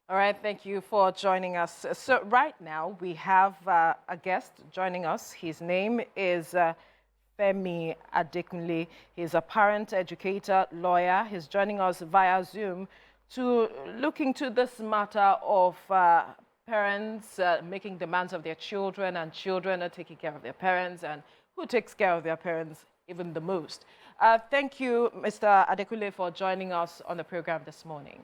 All right, thank you for joining us. So right now we have a guest joining us. His name is Femi Adekunle. He's a parent educator, lawyer. He's joining us via Zoom to look into this matter of parents making demands of their children and children not taking care of their parents and who takes care of their parents even the most. Thank you, Mr. Adekunle, for joining us on the program this morning.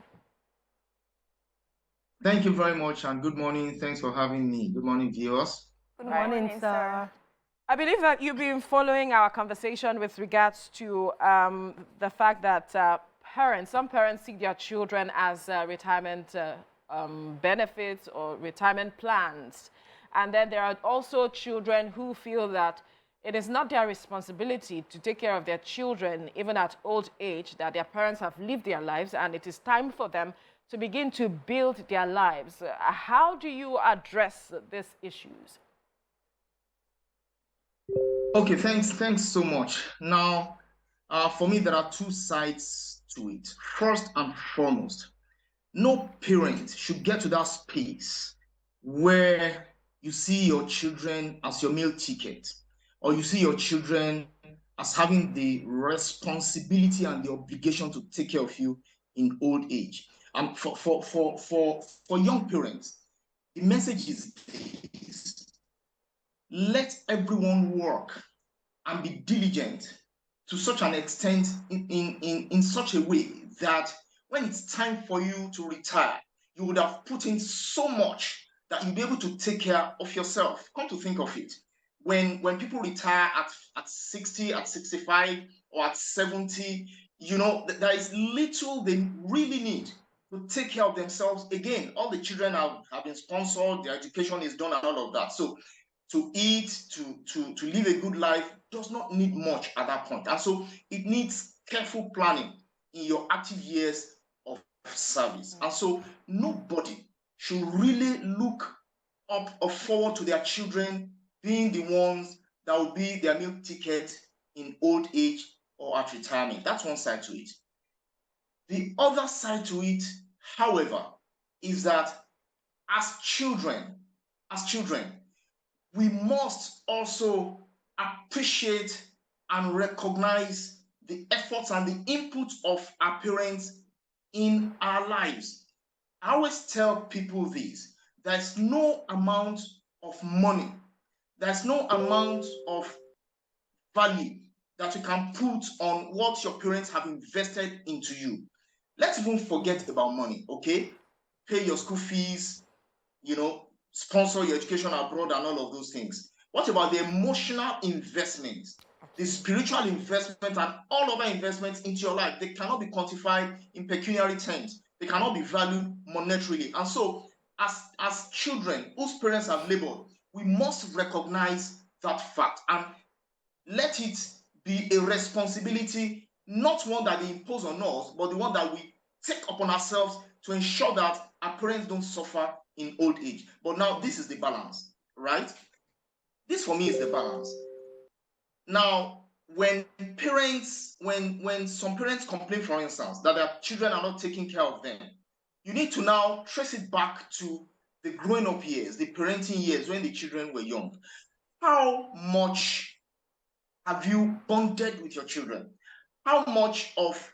Thank you very much and good morning. Thanks for having me. Good morning, viewers. Good morning, sir. I believe that you've been following our conversation with regards to the fact that some parents see their children as retirement benefits or retirement plans. And then there are also children who feel that it is not their responsibility to take care of their children, even at old age, that their parents have lived their lives and it is time for them to begin to build their lives. How do you address these issues? Okay, thanks so much. Now, for me, there are two sides to it. First and foremost, no parent should get to that space where you see your children as your meal ticket, or you see your children as having the responsibility and the obligation to take care of you in old age. And for young parents, the message is this: let everyone work and be diligent to such an extent in such a way that when it's time for you to retire, you would have put in so much that you'll be able to take care of yourself. Come to think of it, when people retire at 60, at 65, or at 70, there is little they really need to take care of themselves. Again, all the children have been sponsored, their education is done and all of that. So to eat, to live a good life does not need much at that point. And so it needs careful planning in your active years of service. And so nobody should really look up or forward to their children being the ones that will be their meal ticket in old age or at retirement. That's one side to it. The other side to it, however, is that as children, we must also appreciate and recognize the efforts and the input of our parents in our lives. I always tell people this: there's no amount of money, there's no amount of value that you can put on what your parents have invested into you. Let's even forget about money, okay? Pay your school fees, sponsor your education abroad and all of those things. What about the emotional investments, the spiritual investment, and all other investments into your life? They cannot be quantified in pecuniary terms. They cannot be valued monetarily. And so, as children whose parents have labored, we must recognize that fact and let it be a responsibility, not one that they impose on us, but the one that we take upon ourselves to ensure that our parents don't suffer in old age. But now this is the balance, right? This for me is the balance. Now, when some parents complain, for instance, that their children are not taking care of them, you need to now trace it back to the growing up years, the parenting years when the children were young. How much have you bonded with your children? How much of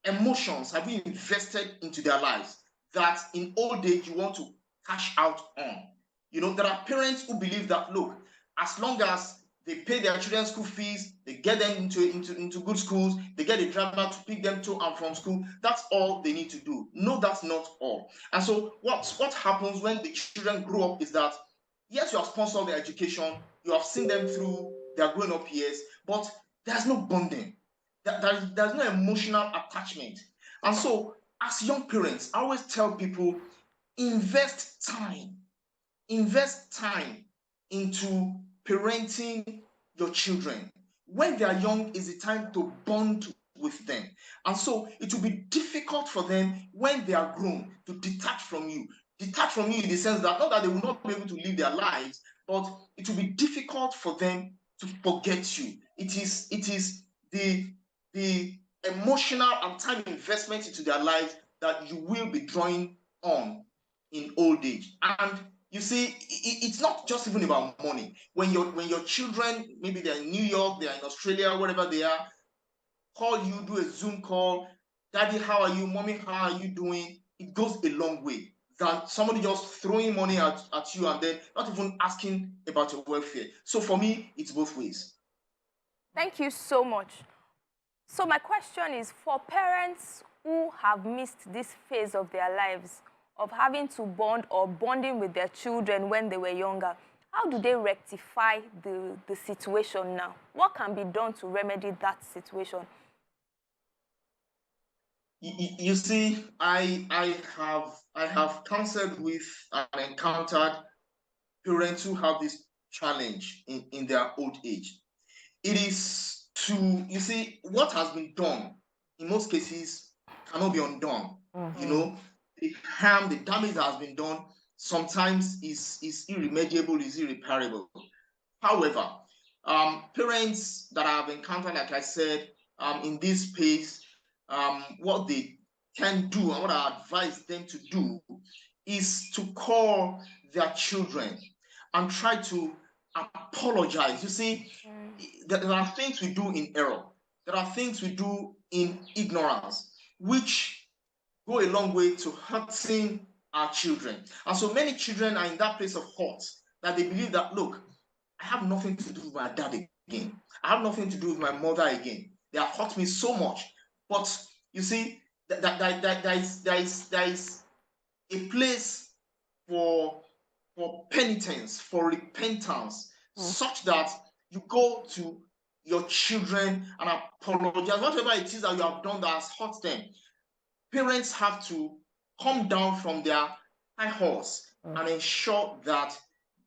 emotions have you invested into their lives that in old age you want to cash out on? There are parents who believe that, look, as long as they pay their children's school fees, they get them into good schools, they get a driver to pick them to and from school, that's all they need to do. No, that's not all. And so what happens when the children grow up is that, yes, you have sponsored their education, you have seen them through their growing up years, but there's no bonding. There's no emotional attachment. And so, as young parents, I always tell people, invest time into parenting your children. When they are young is the time to bond with them. And so it will be difficult for them when they are grown to detach from you. Detach from you in the sense that not that they will not be able to live their lives, but it will be difficult for them to forget you. It is the emotional and time investment into their lives that you will be drawing on in old age. And you see, it's not just even about money. When your children, maybe they're in New York, they're in Australia, wherever they are, call you, do a Zoom call, daddy, how are you? Mommy, how are you doing? It goes a long way than somebody just throwing money at you and then not even asking about your welfare. So for me, it's both ways. Thank you so much. So my question is, for parents who have missed this phase of their lives of having to bond or bonding with their children when they were younger, how do they rectify the situation now? What can be done to remedy that situation? You see, I have counseled with and encountered parents who have this challenge in their old age. It is to, you see, what has been done in most cases cannot be undone. You know, the harm, the damage that has been done sometimes is irremediable, is irreparable. However, parents that I have encountered, like I said, in this space, what they can do and what I advise them to do is to call their children and try to apologize. You see, there are things we do in error. There are things we do in ignorance, which go a long way to hurting our children. And so many children are in that place of hurt that they believe that, look, I have nothing to do with my dad again. I have nothing to do with my mother again. They have hurt me so much. But you see, there is a place for penitence, for repentance, such that you go to your children and apologize, whatever it is that you have done that has hurt them. Parents have to come down from their high horse and ensure that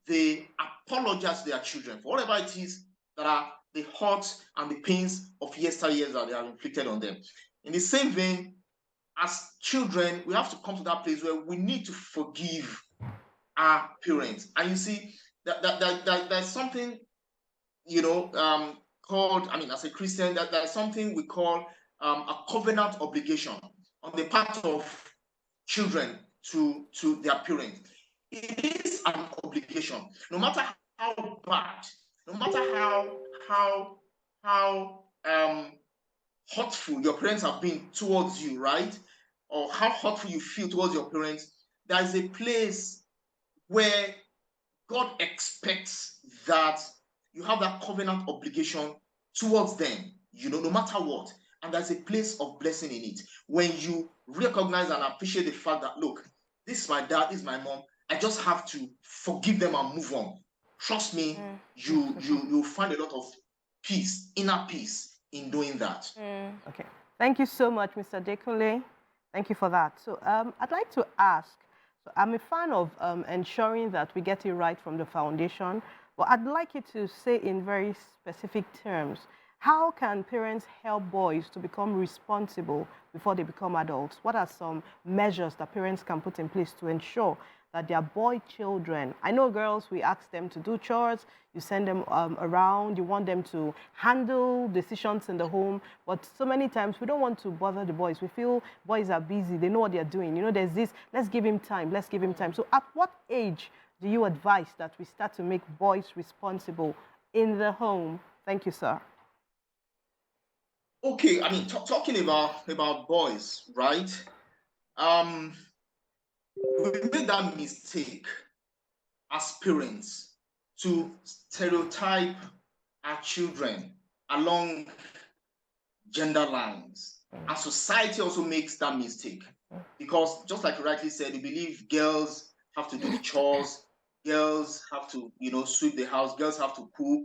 they apologize to their children for whatever it is that are the hurts and the pains of yesteryears that they have inflicted on them. In the same vein, as children, we have to come to that place where we need to forgive our parents. And you see, there's something, you know, called, I mean, as a Christian, that there's something we call a covenant obligation on the part of children to their parents. It is an obligation. No matter how bad, no matter how hurtful your parents have been towards you, right? Or how hurtful you feel towards your parents, there is a place where God expects that you have that covenant obligation towards them, you know, no matter what. And there's a place of blessing in it when you recognize and appreciate the fact that, look, this is my dad, this is my mom. I just have to forgive them and move on. Trust me, you'll find a lot of peace, inner peace in doing that. Okay. Thank you so much, Mr. Dekule. Thank you for that. So I'd like to ask, so I'm a fan of ensuring that we get it right from the foundation, but I'd like you to say in very specific terms, how can parents help boys to become responsible before they become adults? What are some measures that parents can put in place to ensure that their boy children, I know girls, we ask them to do chores, you send them around, you want them to handle decisions in the home, but so many times we don't want to bother the boys. We feel boys are busy, they know what they're doing. You know, there's this, let's give him time, let's give him time. So at what age do you advise that we start to make boys responsible in the home? Thank you, sir. Okay, I mean, talking about boys, right? We made that mistake as parents to stereotype our children along gender lines. And society also makes that mistake because, just like you rightly said, we believe girls have to do the chores, girls have to, you know, sweep the house, girls have to cook,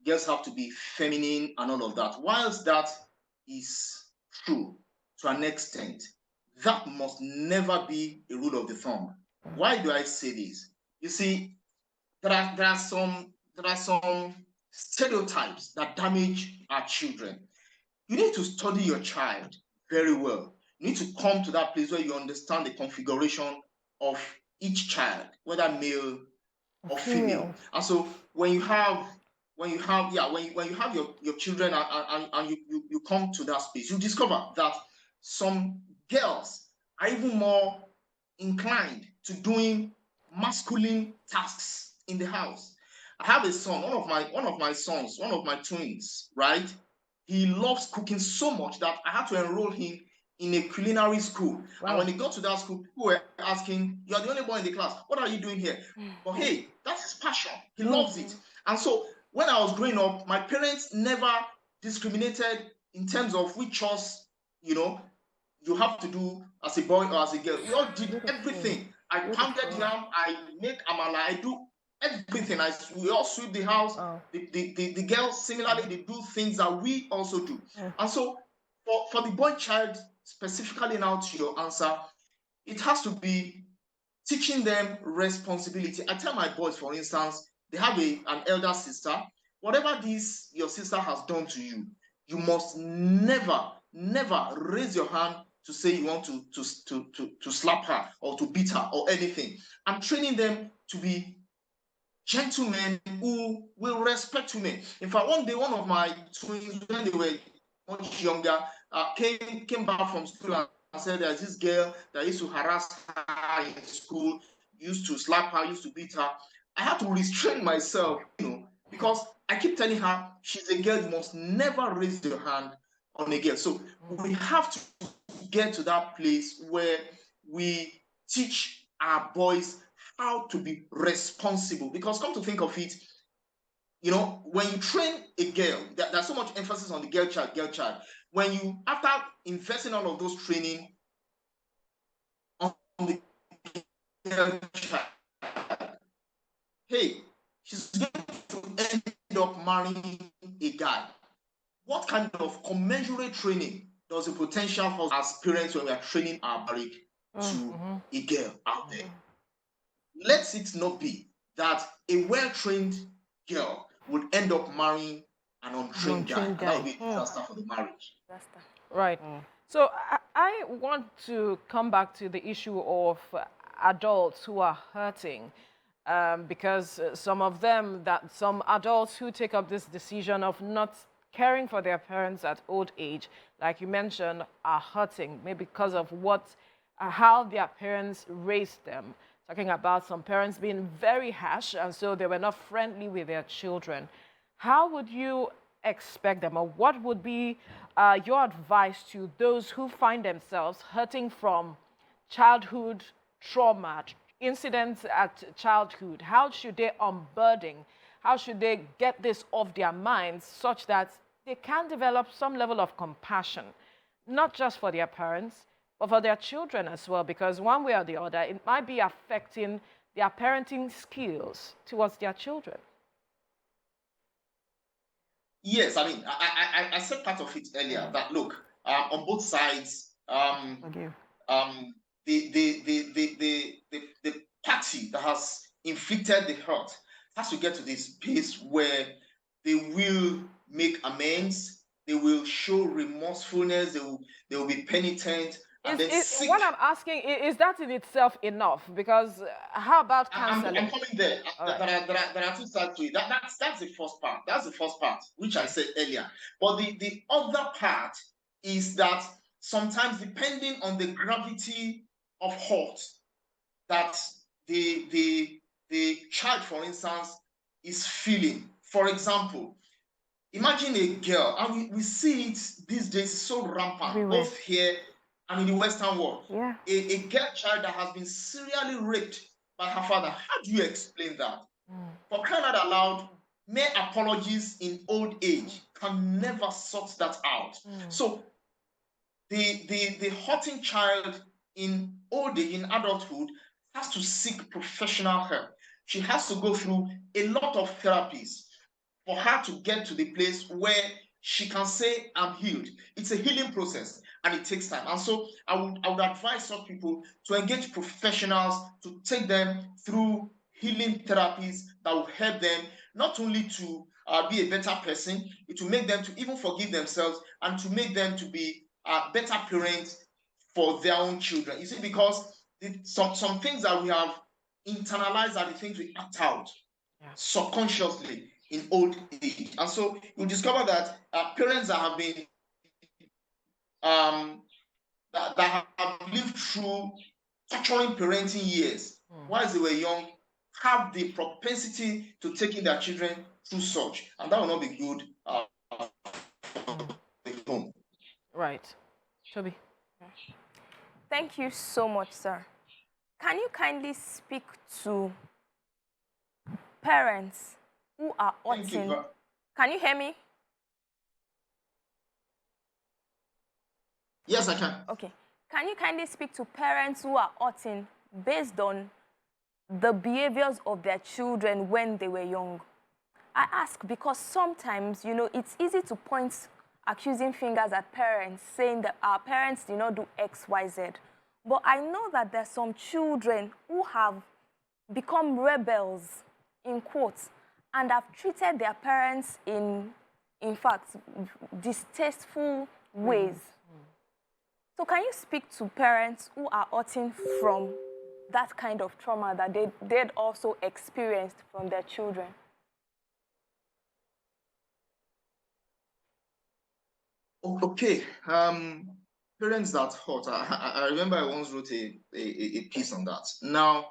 girls have to be feminine and all of that. Whilst that is true to an extent, that must never be a rule of the thumb. Why do I say this? You see, there are some stereotypes that damage our children. You need to study your child very well. You need to come to that place where you understand the configuration of each child, whether male or female. And so when you have your children and you come to that space, you discover that some girls are even more inclined to doing masculine tasks in the house. I have a son, one of my sons, one of my twins, right? He loves cooking so much that I had to enroll him in a culinary school. Wow. And when he got to that school, people were asking, "You are the only boy in the class. What are you doing here?" But hey, that's his passion. He loves it. And so when I was growing up, my parents never discriminated in terms of which chores, you have to do as a boy or as a girl. We all did everything. I pounded yam, I make amala, I do everything. We all sweep the house. The girls, similarly, they do things that we also do. And so for the boy child, specifically now to your answer, it has to be teaching them responsibility. I tell my boys, for instance, they have an elder sister. Whatever this your sister has done to you, you must never raise your hand to say you want to slap her or to beat her or anything. I'm training them to be gentlemen who will respect women. In fact, one day, one of my twins, when they were much younger, came back from school and said there's this girl that used to harass her in school, used to slap her, used to beat her. I had to restrain myself, because I keep telling her she's a girl, you must never raise your hand on a girl. So we have to get to that place where we teach our boys how to be responsible. Because come to think of it, when you train a girl, there's so much emphasis on the girl child. When you, after investing all of those training on the girl child, hey, she's going to end up marrying a guy. What kind of commensurate training does a potential for as parents when we are training our barrick to a girl out there? Let it not be that a well-trained girl would end up marrying an untrained guy. And that would be a disaster for the marriage. Right. So I want to come back to the issue of adults who are hurting. Because some adults who take up this decision of not caring for their parents at old age, like you mentioned, are hurting, maybe because of how their parents raised them. Talking about some parents being very harsh, and so they were not friendly with their children. How would you expect them, or what would be your advice to those who find themselves hurting from childhood trauma, incidents at childhood? How should they unburden? How should they get this off their minds such that they can develop some level of compassion, not just for their parents, but for their children as well? Because one way or the other, it might be affecting their parenting skills towards their children. Yes, I mean, I said part of it earlier, that look, on both sides, the party that has inflicted the hurt has to get to this place where they will make amends, they will show remorsefulness, they will be penitent. What I'm asking is that in itself enough? Because how about counseling? I'm coming there. Right. There are two sides to it. That's the first part. That's the first part, which I said earlier. But the other part is that sometimes, depending on the gravity of hurt that the child, for instance, is feeling. For example, imagine a girl, and we see it these days so rampant, both here and in the Western world. Yeah. A girl child that has been serially raped by her father. How do you explain that? For crying out loud, mere apologies in old age can never sort that out. So the hurting child in old age, in adulthood, has to seek professional help. She has to go through a lot of therapies for her to get to the place where she can say, I'm healed. It's a healing process and it takes time. And so I would advise such people to engage professionals to take them through healing therapies that will help them not only to be a better person, it will make them to even forgive themselves and to make them to be better parents for their own children. You see, because some things that we have internalized are the things we act out subconsciously in old age. And so you discover that parents that have been that have lived through torturing parenting years whilst they were young have the propensity to taking their children through such, and that will not be good home. Right. Toby. Thank you so much, sir. Can you kindly speak to parents who are otting? Can you hear me? Yes, I can. Okay. Can you kindly speak to parents who are otting based on the behaviors of their children when they were young? I ask because sometimes, it's easy to point accusing fingers at parents, saying that our parents did not do X, Y, Z. But I know that there's some children who have become rebels, in quotes, and have treated their parents in fact, distasteful ways. So can you speak to parents who are otting from that kind of trauma that they'd also experienced from their children? Okay. Parents that hurt. I remember I once wrote a piece on that. Now,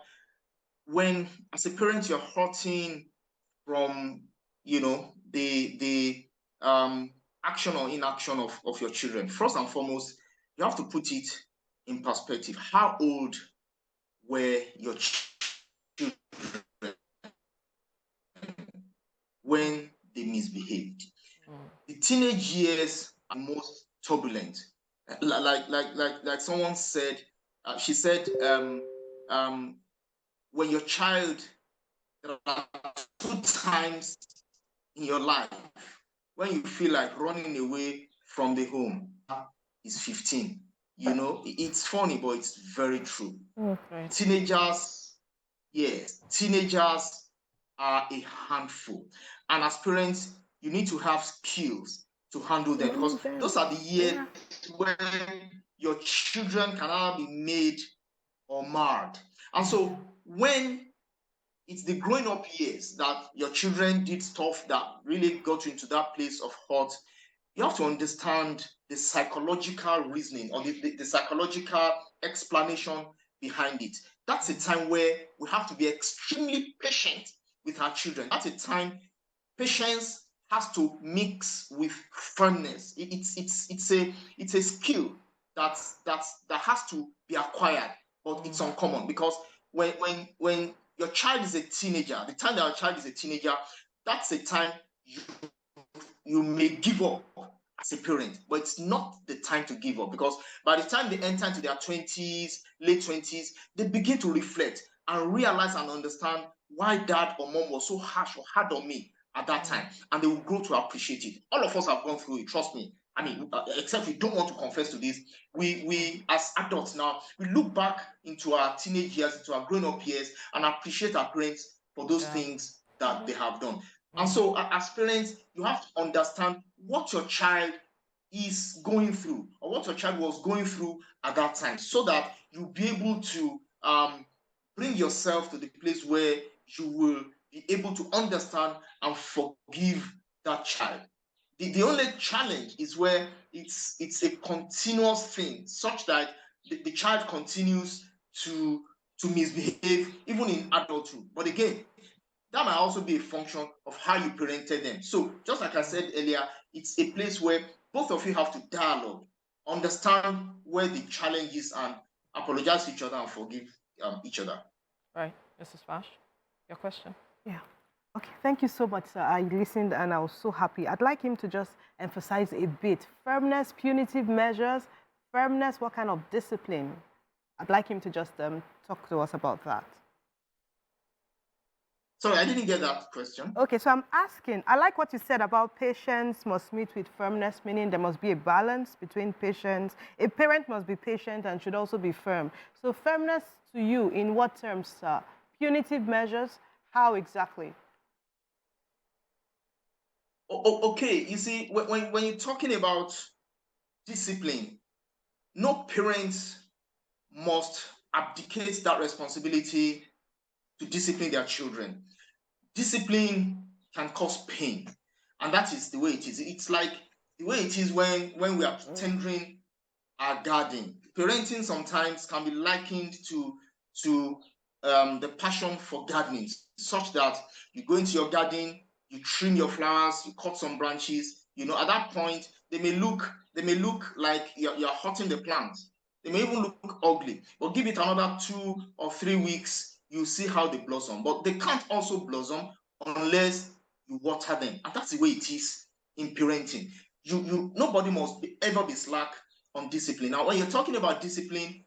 when as a parent you're hurting from the action or inaction of your children, first and foremost, you have to put it in perspective. How old were your children when they misbehaved? The teenage years are most turbulent. Like someone said, she said, when your child, there are 2 times in your life when you feel like running away from the home is 15. It's funny, but it's very true. Okay. Teenagers are a handful. And as parents, you need to have skills to handle them, because those are the years when your children can either be made or marred. And so when it's the growing up years that your children did stuff that really got you into that place of hurt, you have to understand the psychological reasoning or the psychological explanation behind it. That's a time where we have to be extremely patient with our children. That's a time patience has to mix with firmness. It's a skill that has to be acquired, but it's uncommon, because when your child is a teenager, the time that your child is a teenager, that's a time you may give up as a parent, but it's not the time to give up, because by the time they enter into their 20s, late 20s, they begin to reflect and realize and understand why dad or mom was so harsh or hard on me at that time, and they will grow to appreciate it. All of us have gone through it, trust me. I mean, except we don't want to confess to this. We as adults now, we look back into our teenage years, into our grown up years, and appreciate our parents for those things that they have done. And so as parents, you have to understand what your child is going through, or what your child was going through at that time, so that you'll be able to bring yourself to the place where you will be able to understand and forgive that child. The only challenge is where it's a continuous thing, such that the child continues to misbehave even in adulthood. But again, that might also be a function of how you parented them. So just like I said earlier, it's a place where both of you have to dialogue, understand where the challenge is, and apologize to each other and forgive each other. Right. Mrs. Fash, your question? Yeah. Okay, thank you so much, sir. I listened and I was so happy. I'd like him to just emphasize a bit. Firmness, punitive measures, firmness, what kind of discipline? I'd like him to just talk to us about that. Sorry, I didn't get that question. Okay, so I'm asking, I like what you said about patience must meet with firmness, meaning there must be a balance between patience. A parent must be patient and should also be firm. So firmness to you, in what terms, sir? Punitive measures, how exactly? Okay, you see, when you're talking about discipline, no parent must abdicate that responsibility to discipline their children. Discipline can cause pain, and that is the way it is. It's like the way it is when we are tendering our garden. parenting sometimes can be likened to the passion for gardening, such that you go into your garden, you trim your flowers, you cut some branches. At that point, they may look like you're hurting the plants. They may even look ugly, but give it another 2 or 3 weeks, you see how they blossom. But they can't also blossom unless you water them, and that's the way it is in parenting. Nobody must ever be slack on discipline. Now, when you're talking about discipline,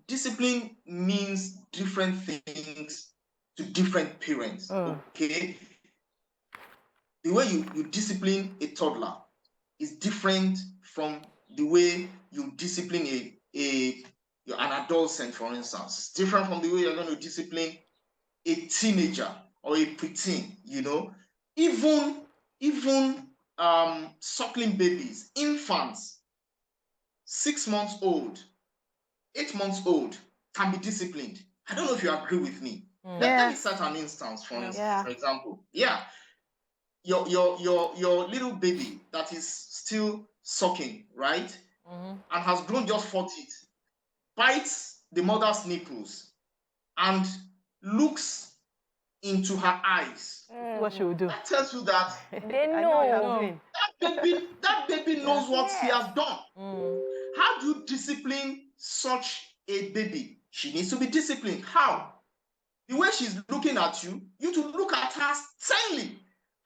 discipline means different things to different parents. Okay, the way you discipline a toddler is different from the way you discipline an adolescent, for instance. It's different from the way you're going to discipline a teenager or a preteen. Even suckling babies, infants, 6 months old, 8 months old can be disciplined. I don't know if you agree with me. Let me set an instance, for example. Yeah, your little baby that is still sucking, right? And has grown just 4 teeth, bites the mother's nipples and looks into her eyes. What she will do? That tells you that They know. that baby knows what he has done. How do you discipline such a baby? She needs to be disciplined. How? The way she's looking at you, you to look at her sternly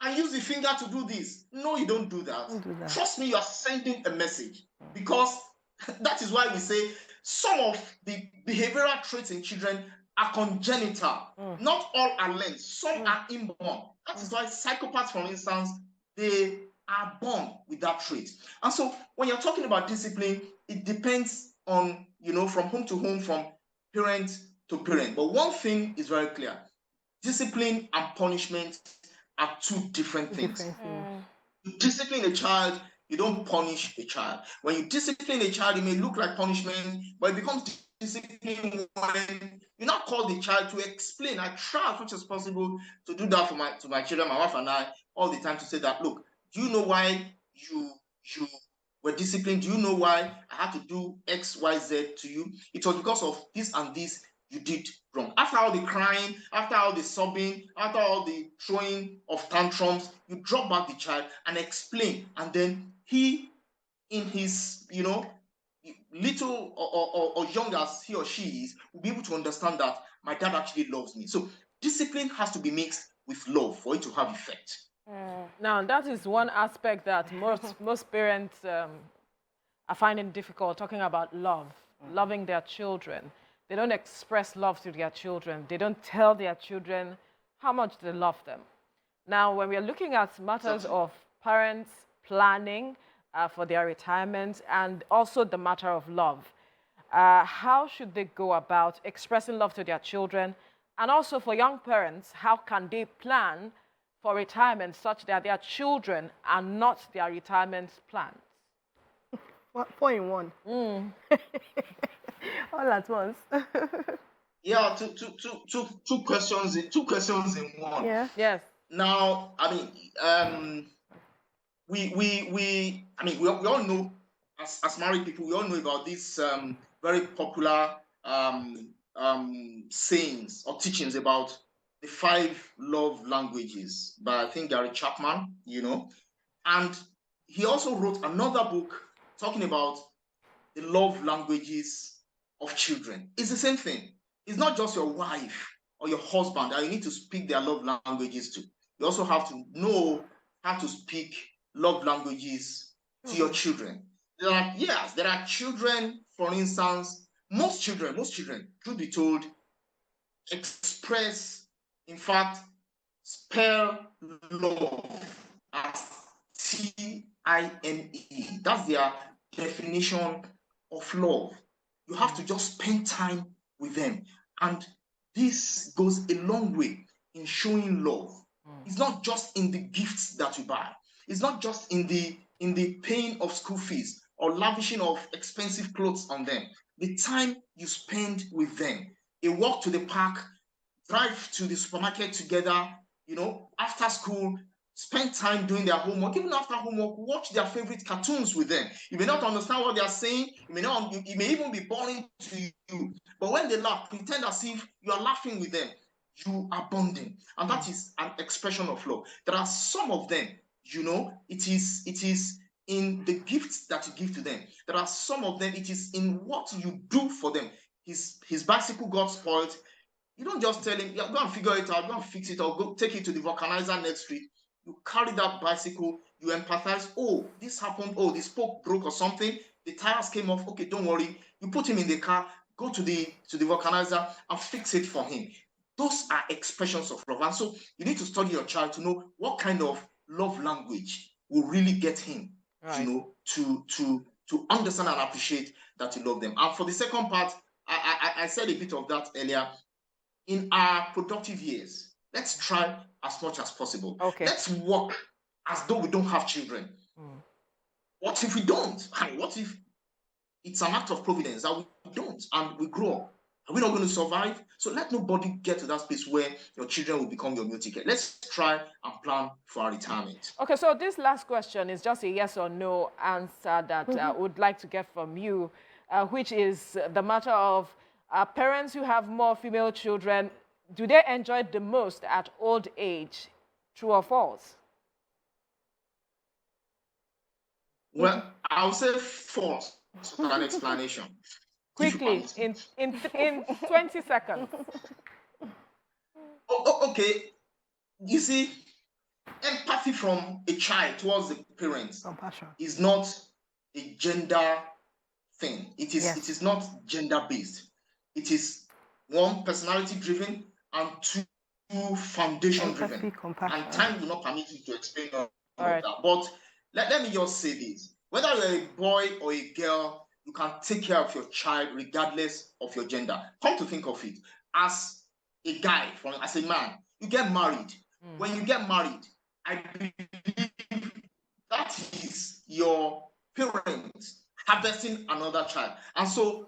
and use the finger to do this. No, you don't do that. Trust me, you are sending a message, because that is why we say some of the behavioral traits in children are congenital. Not all are learned. Some are inborn. That is why psychopaths, for instance, they are born with that trait. And so when you're talking about discipline, it depends on, from home to home, from parent to parent. But one thing is very clear: discipline and punishment are two different things. You discipline a child, you don't punish a child. When you discipline a child, it may look like punishment, but it becomes discipline when you not call the child to explain. I try as much as possible to do that to my children, my wife and I, all the time, to say that, look, do you know why you were disciplined? Do you know why I had to do X, Y, Z to you? It was because of this and this you did wrong. After all the crying, after all the sobbing, after all the throwing of tantrums, you drop back the child and explain, and then he, in his little or young as he or she is, will be able to understand that my dad actually loves me. So discipline has to be mixed with love for it to have effect. Now, that is one aspect that most parents are finding difficult, talking about love, loving their children. They don't express love to their children. They don't tell their children how much they love them. Now, when we're looking at matters of parents planning for their retirement and also the matter of love, how should they go about expressing love to their children? And also for young parents, how can they plan for retirement such that their children are not their retirement plans? 4 in 1. All at once. Yeah, two questions in one. Yeah. Yes. Now, I mean, we all know, as married people, we all know about these very popular sayings or teachings about the 5 love languages by, I think, Gary Chapman, and he also wrote another book talking about the love languages of children. It's the same thing. It's not just your wife or your husband that you need to speak their love languages to. You also have to know how to speak love languages to your children. There are children, for instance, most children, truth be told, express, in fact, spell love as Tine. That's their definition of love. You have to just spend time with them. And this goes a long way in showing love. It's not just in the gifts that you buy. It's not just in the paying of school fees or lavishing of expensive clothes on them. The time you spend with them, a walk to the park, drive to the supermarket together, after school, spend time doing their homework. Even after homework, watch their favorite cartoons with them. You may not understand what they are saying. It may even be boring to you. But when they laugh, pretend as if you are laughing with them. You are bonding. And that is an expression of love. There are some of them, it is in the gifts that you give to them. There are some of them, it is in what you do for them. His bicycle got spoiled. You don't just tell him, yeah, go and figure it out, go and fix it, or go take it to the vulcanizer next week. You carry that bicycle, you empathize. Oh, this happened. Oh, the spoke broke or something. The tires came off. Okay, don't worry. You put him in the car, go to the vulcanizer and fix it for him. Those are expressions of love. And so you need to study your child to know what kind of love language will really get him, Right. to understand and appreciate that you love them. And for the second part, I said a bit of that earlier. In our productive years, let's try as much as possible. Okay. Let's work as though we don't have children. What if we don't? And what if it's an act of providence that we don't and we grow up? Are we not going to survive? So let nobody get to that space where your children will become your meal ticket. Let's try and plan for our retirement. Okay, so this last question is just a yes or no answer that I would like to get from you, which is the matter of parents who have more female children, do they enjoy it the most at old age? True or false? Well, I'll say false for an explanation. Quickly, in 20 seconds. Okay. You see, empathy from a child towards the parents is not a gender thing. It is not gender-based. It is, one, personality-driven, and two, foundation-driven. And time will not permit you to explain all of that. But let me just say this. Whether you're a boy or a girl, you can take care of your child regardless of your gender. Come to think of it, as a guy, as a man, you get married. When you get married, I believe that is your parents harvesting another child. And so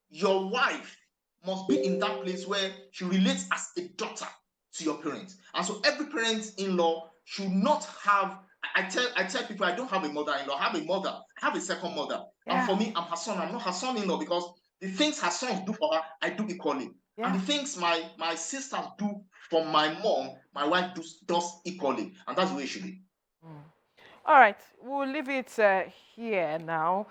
your wife must be in that place where she relates as a daughter to your parents. And so every parent-in-law should not have, I tell people, I don't have a mother-in-law, I have a mother, I have a second mother. Yeah. And for me, I'm her son, I'm not her son-in-law, because the things her sons do for her, I do equally. Yeah. And the things my sisters do for my mom, my wife does equally. And that's the way it should be. All right, we'll leave it here now.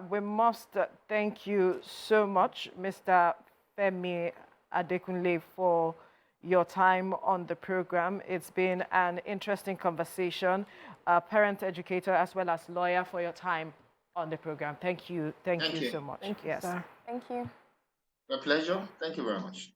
We must thank you so much, Mr. Femi Adekunle, for your time on the program. It's been an interesting conversation. Parent educator as well as lawyer, for your time on the program. Thank you so much. Thank you, sir. Thank you. A pleasure. Thank you very much.